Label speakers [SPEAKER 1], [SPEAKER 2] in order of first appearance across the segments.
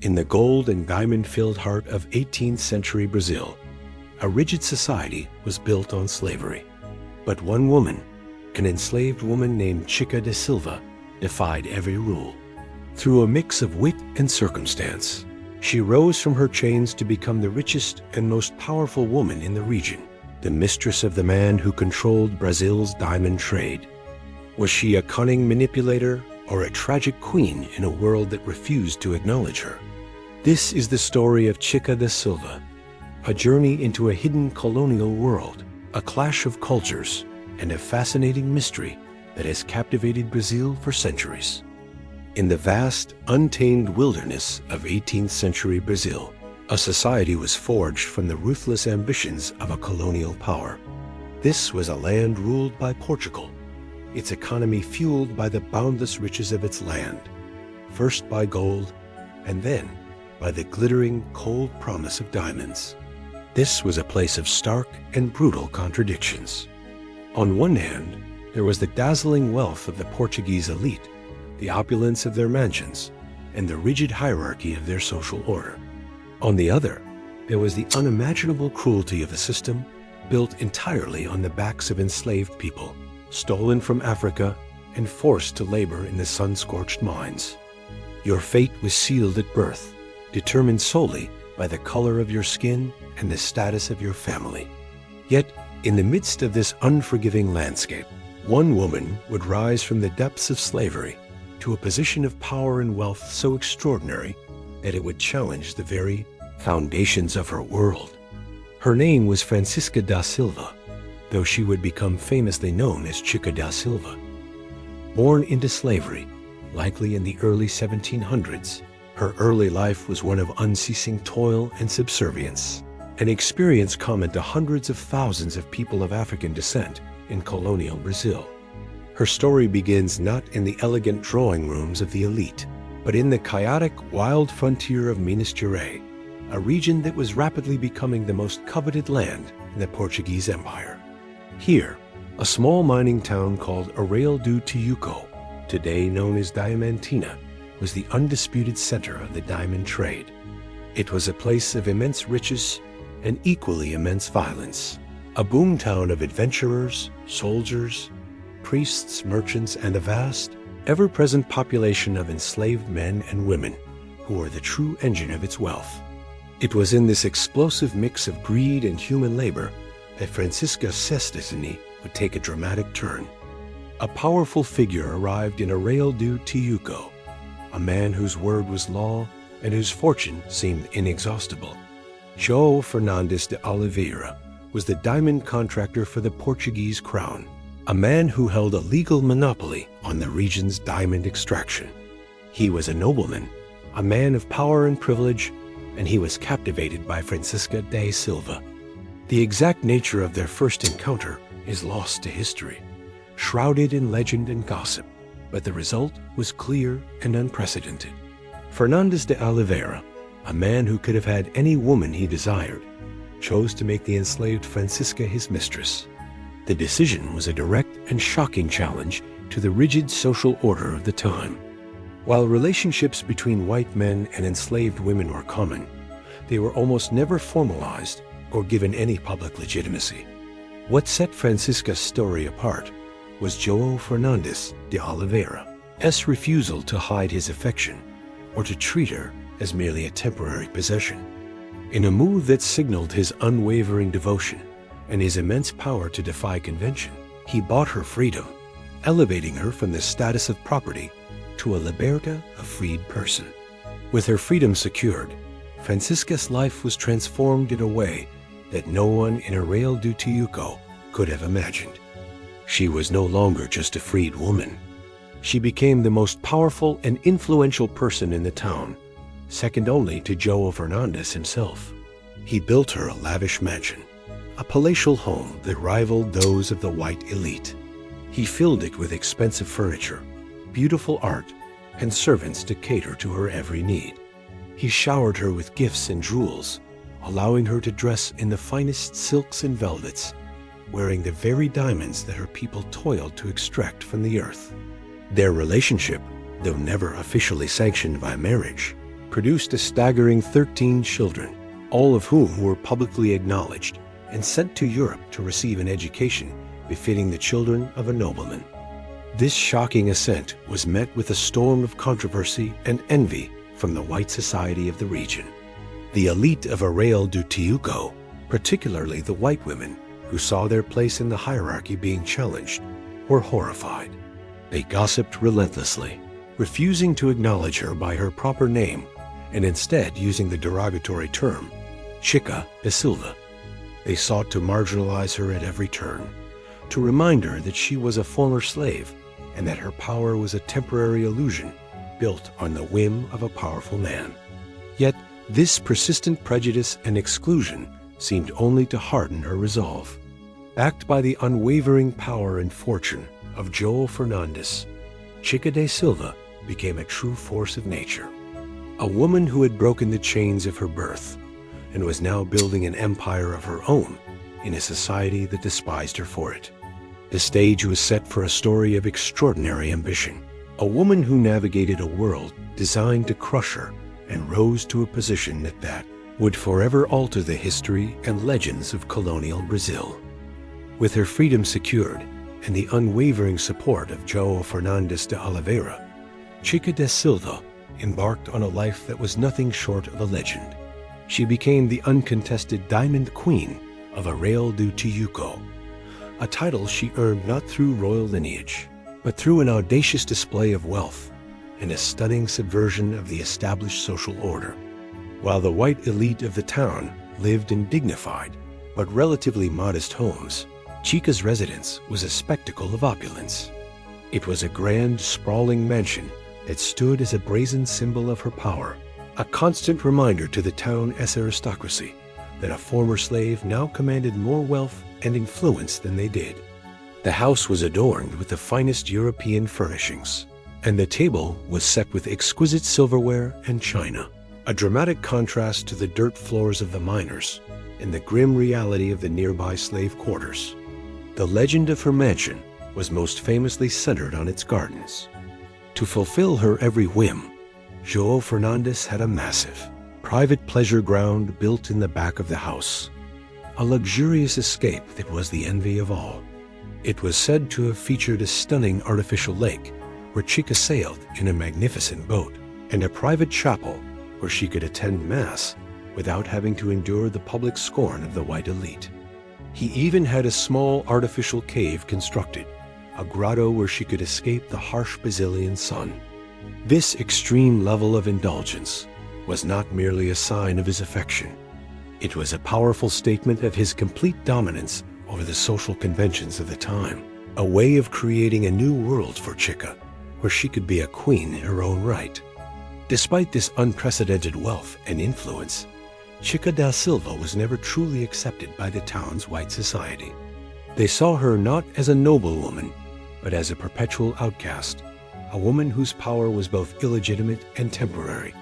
[SPEAKER 1] In the gold and diamond-filled heart of 18th century Brazil, a rigid society was built on slavery. But one woman, an enslaved woman named Chica da Silva, defied every rule. Through a mix of wit and circumstance, she rose from her chains to become the richest and most powerful woman in the region, the mistress of the man who controlled Brazil's diamond trade. Was she a cunning manipulator or a tragic queen in a world that refused to acknowledge her? This is the story of Chica da Silva, a journey into a hidden colonial world, a clash of cultures, and a fascinating mystery that has captivated Brazil for centuries. In the vast, untamed wilderness of 18th century Brazil, a society was forged from the ruthless ambitions of a colonial power. This was a land ruled by Portugal, its economy fueled by the boundless riches of its land, first by gold, and then by the glittering, cold promise of diamonds. This was a place of stark and brutal contradictions. On one hand, there was the dazzling wealth of the Portuguese elite, the opulence of their mansions, and the rigid hierarchy of their social order. On the other, there was the unimaginable cruelty of a system built entirely on the backs of enslaved people, stolen from Africa and forced to labor in the sun-scorched mines. Your fate was sealed at birth, determined solely by the color of your skin and the status of your family. Yet, in the midst of this unforgiving landscape, one woman would rise from the depths of slavery to a position of power and wealth so extraordinary that it would challenge the very foundations of her world. Her name was Francisca da Silva, though she would become famously known as Chica da Silva. Born into slavery, likely in the early 1700s, her early life was one of unceasing toil and subservience, an experience common to hundreds of thousands of people of African descent in colonial Brazil. Her story begins not in the elegant drawing rooms of the elite, but in the chaotic, wild frontier of Minas Gerais, a region that was rapidly becoming the most coveted land in the Portuguese Empire. Here, a small mining town called Arraial do Tijuco, today known as Diamantina, was the undisputed center of the diamond trade. It was a place of immense riches and equally immense violence, a boomtown of adventurers, soldiers, priests, merchants, and a vast, ever-present population of enslaved men and women who were the true engine of its wealth. It was in this explosive mix of greed and human labor that Francisca's destiny would take a dramatic turn. A powerful figure arrived in Arraial do Tijuco, a man whose word was law and whose fortune seemed inexhaustible. João Fernandes de Oliveira was the diamond contractor for the Portuguese crown, a man who held a legal monopoly on the region's diamond extraction. He was a nobleman, a man of power and privilege, and he was captivated by Francisca da Silva. The exact nature of their first encounter is lost to history, shrouded in legend and gossip, but the result was clear and unprecedented. Fernandes de Oliveira, a man who could have had any woman he desired, chose to make the enslaved Francisca his mistress. The decision was a direct and shocking challenge to the rigid social order of the time. While relationships between white men and enslaved women were common, they were almost never formalized or given any public legitimacy. What set Francisca's story apart was João Fernandes de Oliveira's refusal to hide his affection or to treat her as merely a temporary possession. In a move that signaled his unwavering devotion and his immense power to defy convention, he bought her freedom, elevating her from the status of property to a liberta, a freed person. With her freedom secured, Francisca's life was transformed in a way that no one in Arraial do Tijuco could have imagined. She was no longer just a freed woman. She became the most powerful and influential person in the town, second only to João Fernandes himself. He built her a lavish mansion, a palatial home that rivaled those of the white elite. He filled it with expensive furniture, beautiful art, and servants to cater to her every need. He showered her with gifts and jewels, allowing her to dress in the finest silks and velvets, wearing the very diamonds that her people toiled to extract from the earth. Their relationship, though never officially sanctioned by marriage, produced a staggering 13 children, all of whom were publicly acknowledged and sent to Europe to receive an education befitting the children of a nobleman. This shocking ascent was met with a storm of controversy and envy from the white society of the region. The elite of Arraial do Tijuco, particularly the white women who saw their place in the hierarchy being challenged, were horrified. They gossiped relentlessly, refusing to acknowledge her by her proper name and instead using the derogatory term, Chica da Silva. They sought to marginalize her at every turn, to remind her that she was a former slave and that her power was a temporary illusion built on the whim of a powerful man. Yet this persistent prejudice and exclusion seemed only to harden her resolve. Backed by the unwavering power and fortune of João Fernandes, Chica da Silva became a true force of nature, a woman who had broken the chains of her birth and was now building an empire of her own in a society that despised her for it. The stage was set for a story of extraordinary ambition, a woman who navigated a world designed to crush her and rose to a position that would forever alter the history and legends of colonial Brazil. With her freedom secured and the unwavering support of João Fernandes de Oliveira, Chica da Silva embarked on a life that was nothing short of a legend. She became the uncontested Diamond Queen of Arraial do Tijuco, a title she earned not through royal lineage, but through an audacious display of wealth and a stunning subversion of the established social order. While the white elite of the town lived in dignified but relatively modest homes, Chica's residence was a spectacle of opulence. It was a grand, sprawling mansion that stood as a brazen symbol of her power, a constant reminder to the town's aristocracy that a former slave now commanded more wealth and influence than they did. The house was adorned with the finest European furnishings, and the table was set with exquisite silverware and china, a dramatic contrast to the dirt floors of the miners and the grim reality of the nearby slave quarters. The legend of her mansion was most famously centered on its gardens. To fulfill her every whim, João Fernandes had a massive, private pleasure ground built in the back of the house, a luxurious escape that was the envy of all. It was said to have featured a stunning artificial lake where Chica sailed in a magnificent boat, and a private chapel where she could attend Mass without having to endure the public scorn of the white elite. He even had a small artificial cave constructed, a grotto where she could escape the harsh Brazilian sun. This extreme level of indulgence was not merely a sign of his affection. It was a powerful statement of his complete dominance over the social conventions of the time, a way of creating a new world for Chica, where she could be a queen in her own right. Despite this unprecedented wealth and influence, Chica da Silva was never truly accepted by the town's white society. They saw her not as a noblewoman, but as a perpetual outcast, a woman whose power was both illegitimate and temporary.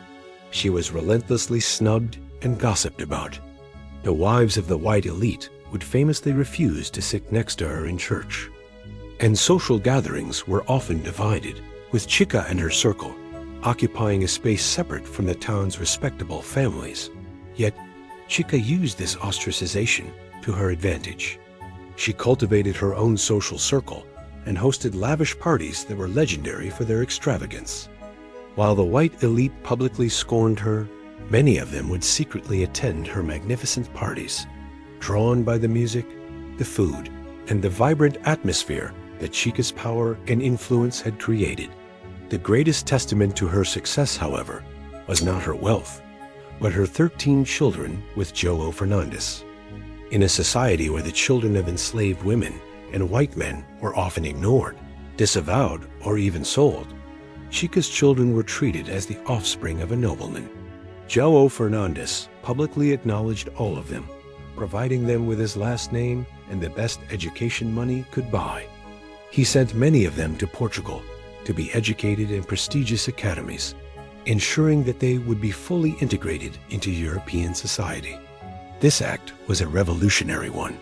[SPEAKER 1] She was relentlessly snubbed and gossiped about. The wives of the white elite would famously refuse to sit next to her in church. And social gatherings were often divided, with Chica and her circle occupying a space separate from the town's respectable families. Yet, Chica used this ostracization to her advantage. She cultivated her own social circle and hosted lavish parties that were legendary for their extravagance. While the white elite publicly scorned her, many of them would secretly attend her magnificent parties, drawn by the music, the food, and the vibrant atmosphere that Chica's power and influence had created. The greatest testament to her success, however, was not her wealth, but her 13 children with João Fernandes. In a society where the children of enslaved women and white men were often ignored, disavowed, or even sold, Chica's children were treated as the offspring of a nobleman. João Fernandes publicly acknowledged all of them, providing them with his last name and the best education money could buy. He sent many of them to Portugal to be educated in prestigious academies, ensuring that they would be fully integrated into European society. This act was a revolutionary one.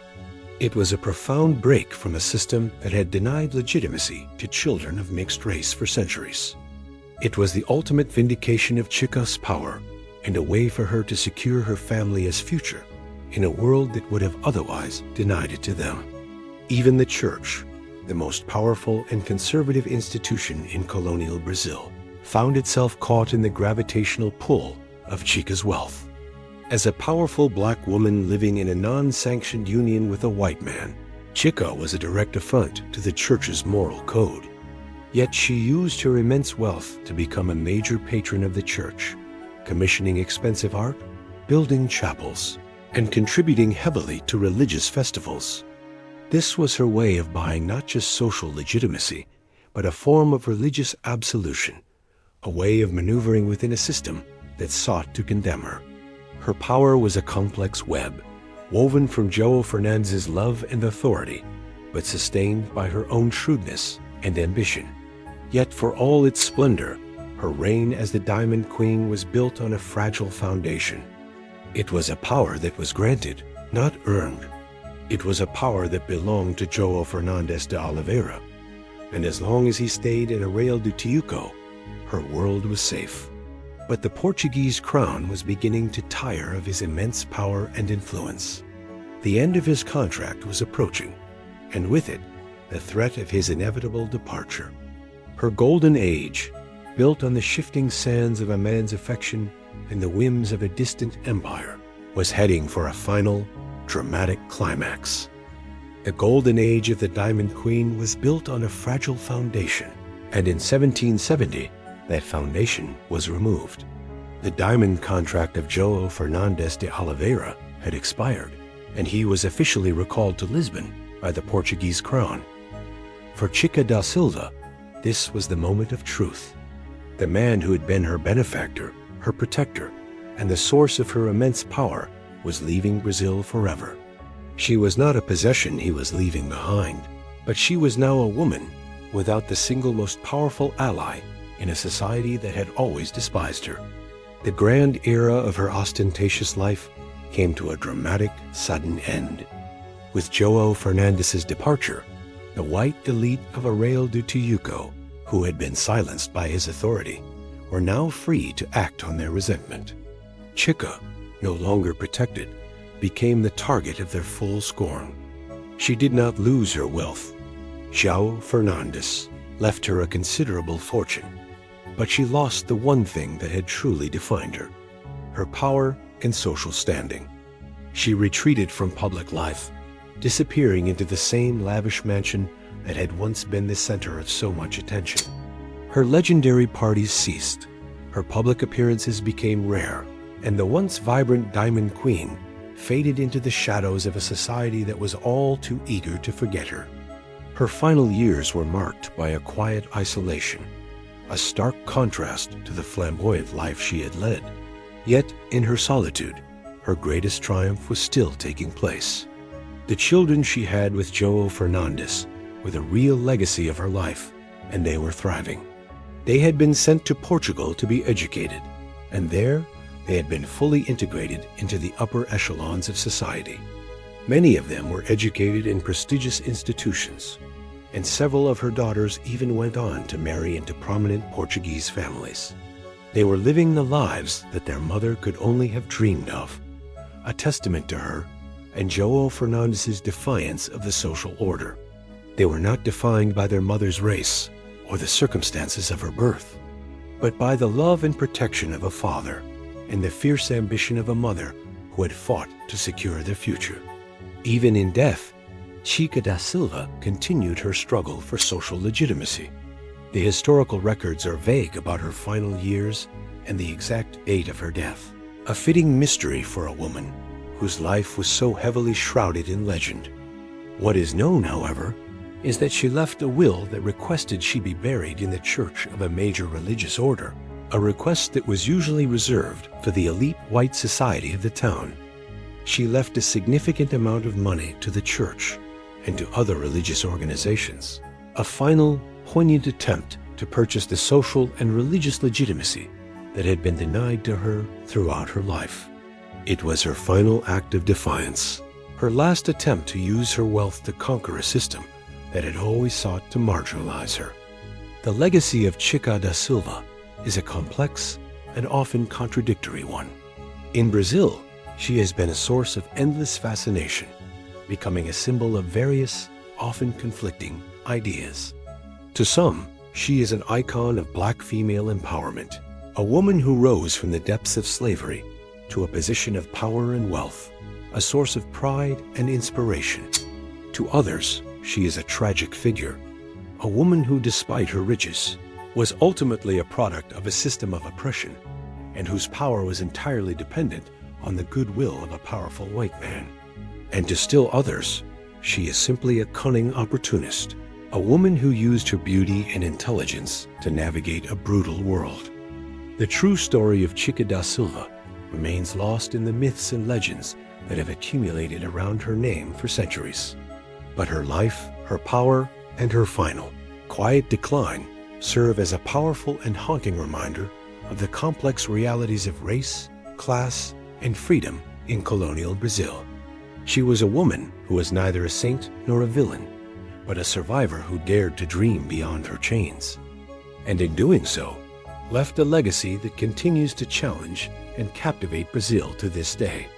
[SPEAKER 1] It was a profound break from a system that had denied legitimacy to children of mixed race for centuries. It was the ultimate vindication of Chica's power and a way for her to secure her family's future in a world that would have otherwise denied it to them. Even the church, the most powerful and conservative institution in colonial Brazil, found itself caught in the gravitational pull of Chica's wealth. As a powerful black woman living in a non-sanctioned union with a white man, Chica was a direct affront to the church's moral code. Yet she used her immense wealth to become a major patron of the church, commissioning expensive art, building chapels, and contributing heavily to religious festivals. This was her way of buying not just social legitimacy, but a form of religious absolution, a way of maneuvering within a system that sought to condemn her. Her power was a complex web, woven from João Fernandes' love and authority, but sustained by her own shrewdness and ambition. Yet for all its splendor, her reign as the Diamond Queen was built on a fragile foundation. It was a power that was granted, not earned. It was a power that belonged to João Fernandes de Oliveira, and as long as he stayed in Arraial do Tijuco, her world was safe. But the Portuguese crown was beginning to tire of his immense power and influence. The end of his contract was approaching, and with it, the threat of his inevitable departure. Her golden age, built on the shifting sands of a man's affection and the whims of a distant empire, was heading for a final, dramatic climax. The golden age of the Diamond Queen was built on a fragile foundation, and in 1770, that foundation was removed. The diamond contract of João Fernandes de Oliveira had expired, and he was officially recalled to Lisbon by the Portuguese crown. For Chica da Silva, this was the moment of truth. The man who had been her benefactor, her protector, and the source of her immense power was leaving Brazil forever. She was not a possession he was leaving behind, but she was now a woman without the single most powerful ally in a society that had always despised her. The grand era of her ostentatious life came to a dramatic, sudden end. With João Fernandes' departure, the white elite of Arraial do Tijuco, who had been silenced by his authority, were now free to act on their resentment. Chica, no longer protected, became the target of their full scorn. She did not lose her wealth. João Fernandes left her a considerable fortune, but she lost the one thing that had truly defined her, her power and social standing. She retreated from public life, disappearing into the same lavish mansion that had once been the center of so much attention. Her legendary parties ceased, her public appearances became rare, and the once vibrant Diamond Queen faded into the shadows of a society that was all too eager to forget her. Her final years were marked by a quiet isolation, a stark contrast to the flamboyant life she had led. Yet, in her solitude, her greatest triumph was still taking place. The children she had with João Fernandes were the real legacy of her life, and they were thriving. They had been sent to Portugal to be educated, and there they had been fully integrated into the upper echelons of society. Many of them were educated in prestigious institutions, and several of her daughters even went on to marry into prominent Portuguese families. They were living the lives that their mother could only have dreamed of, a testament to her and João Fernandes' defiance of the social order. They were not defined by their mother's race or the circumstances of her birth, but by the love and protection of a father and the fierce ambition of a mother who had fought to secure their future. Even in death, Chica da Silva continued her struggle for social legitimacy. The historical records are vague about her final years and the exact date of her death, a fitting mystery for a woman whose life was so heavily shrouded in legend. What is known, however, is that she left a will that requested she be buried in the church of a major religious order, a request that was usually reserved for the elite white society of the town. She left a significant amount of money to the church and to other religious organizations, a final, poignant attempt to purchase the social and religious legitimacy that had been denied to her throughout her life. It was her final act of defiance, her last attempt to use her wealth to conquer a system that had always sought to marginalize her. The legacy of Chica da Silva is a complex and often contradictory one. In Brazil, she has been a source of endless fascination, becoming a symbol of various, often conflicting ideas. To some, she is an icon of Black female empowerment, a woman who rose from the depths of slavery to a position of power and wealth, a source of pride and inspiration. To others, she is a tragic figure, a woman who, despite her riches, was ultimately a product of a system of oppression and whose power was entirely dependent on the goodwill of a powerful white man. And to still others, she is simply a cunning opportunist, a woman who used her beauty and intelligence to navigate a brutal world. The true story of Chica da Silva remains lost in the myths and legends that have accumulated around her name for centuries. But her life, her power, and her final, quiet decline serve as a powerful and haunting reminder of the complex realities of race, class, and freedom in colonial Brazil. She was a woman who was neither a saint nor a villain, but a survivor who dared to dream beyond her chains. And in doing so, left a legacy that continues to challenge and captivate Brazil to this day.